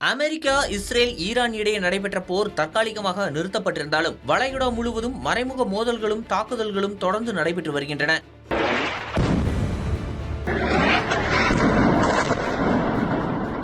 America, Israel, Iran இடையே நடைபெற்ற போர் தற்காலிகமாக நிறுத்தப்பட்டிருந்தாலும் வளைகுடா முழுவதும் மறைமுக மோதல்களும் தாக்குதல்களும் தொடர்ந்து நடைபெற்று வருகின்றன.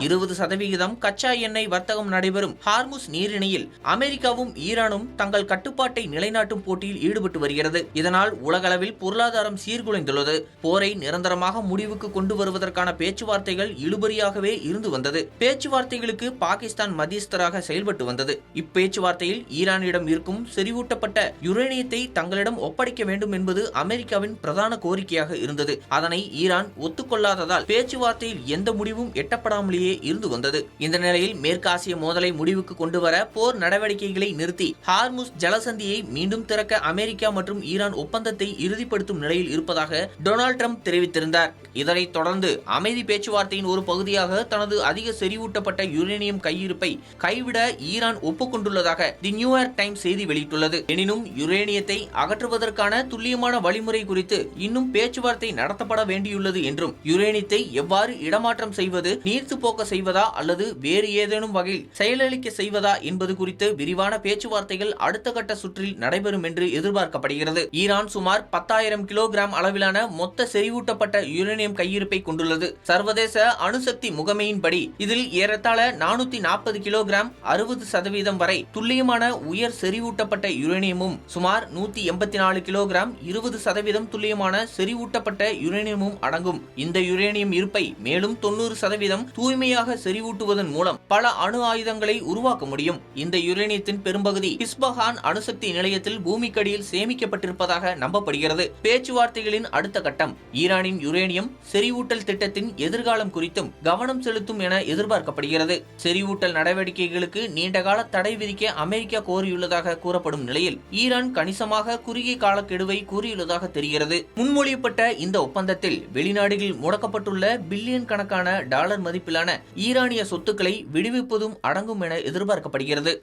20% கச்சா எண்ணெய் வர்த்தகம் நடைபெறும் ஹார்முஸ் நீரிணையில் அமெரிக்காவும் ஈரானும் தங்கள் கட்டுப்பாட்டை நிலைநாட்டும் போட்டியில் ஈடுபட்டு வருகிறது. இதனால் உலகளவில் பொருளாதாரம் சீர்குலைந்துள்ளது. போரை நிரந்தரமாக முடிவுக்கு கொண்டு வருவதற்கான பேச்சுவார்த்தைகள் இழுபறியாகவே இருந்து வந்தது. பேச்சுவார்த்தைகளுக்கு பாகிஸ்தான் மத்தியஸ்தராக செயல்பட்டு வந்தது. இப்பேச்சுவார்த்தையில் ஈரானிடம் இருக்கும் செறிவூட்டப்பட்ட யுரேனியத்தை தங்களிடம் ஒப்படைக்க வேண்டும் என்பது அமெரிக்காவின் பிரதான கோரிக்கையாக இருந்தது. அதனை ஈரான் ஒத்துக்கொள்ளாததால் பேச்சுவார்த்தையில் எந்த முடிவும் எட்டப்படாமலேயே இருந்து வந்தது. இந்த நிலையில் மேற்காசிய மோதலை முடிவுக்கு கொண்டு வர போர் நடவடிக்கைகளை நிறுத்தி ஹார்முஸ் ஜலசந்தியை மீண்டும் திறக்க அமெரிக்கா மற்றும் ஈரான் ஒப்பந்தத்தை இறுதிப்படுத்தும் நிலையில் இருப்பதாக டொனால்ட் ட்ரம்ப் தெரிவித்திருந்தார். இதனைத் தொடர்ந்து அமைதி பேச்சுவார்த்தையின் ஒரு பகுதியாக தனது அதிக செறிவூட்டப்பட்ட யுரேனியம் கையிருப்பை கைவிட ஈரான் ஒப்புக்கொண்டுள்ளதாக தி நியூயார்க் டைம்ஸ் செய்தி வெளியிட்டுள்ளது. எனினும் யுரேனியத்தை அகற்றுவதற்கான துல்லியமான வழிமுறை குறித்து இன்னும் பேச்சுவார்த்தை நடத்தப்பட வேண்டியுள்ளது என்றும் யுரேனியத்தை எவ்வாறு இடமாற்றம் செய்வது, நீர்த்து போக்க செய்வதா அல்லது வேறு ஏதேனும் வகையில் செயலளிக்க செய்வதா என்பது குறித்து விரிவான பேச்சுவார்த்தைகள் அடுத்த கட்ட சுற்றில் நடைபெறும் என்று எதிர்பார்க்கப்படுகிறது. ஈரான் சுமார் 10,000 கிலோகிராம் அளவிலான மொத்த செறிவூட்டப்பட்ட யுரேனியம் கையிருப்பை கொண்டுள்ளது. சர்வதேச அணுசக்தி முகமையின்படி இதில் ஏறத்தாழ 440 கிலோகிராம் 60% வரை துல்லியமான உயர் செறிவூட்டப்பட்ட யுரேனியமும் சுமார் 184 கிலோகிராம் 20% துல்லியமான செறிவூட்டப்பட்ட யுரேனியமும் அடங்கும். இந்த யுரேனியம் இருப்பை மேலும் 90% தூய்மையாக செறிவூட்டுவதன் மூலம் பல அணு ஆயுதங்களை உருவாக்க முடியும். இந்த யுரேனியத்தின் பெரும்பகுதி இஸ்பஹான் அணுசக்தி நிலையத்தில் பூமிக்கடியில் சேமிக்கப்பட்டிருப்பதாக நம்பப்படுகிறது. பேச்சுவார்த்தைகளின் அடுத்த கட்டம் ஈரானின் யுரேனியம் செறிவூட்டல் திட்டத்தின் எதிர்காலம் குறித்தும் கவனம் செலுத்தும் என எதிர்பார்க்கப்படுகிறது. செறிவூட்டல் நடவடிக்கைகளுக்கு நீண்டகால தடை விதிக்க அமெரிக்கா கோரியுள்ளதாக கூறப்படும் நிலையில் ஈரான் கணிசமாக குறுகிய காலக்கெடுவை கூறியுள்ளதாக தெரிகிறது. முன்மொழியப்பட்ட இந்த ஒப்பந்தத்தில் வெளிநாடுகளில் முடக்கப்பட்டுள்ள பில்லியன் கணக்கான டாலர் மதிப்பிலான ஈரானிய சொத்துக்களை விடுவிப்பதும் அடங்கும் என எதிர்பார்க்கப்படுகிறது.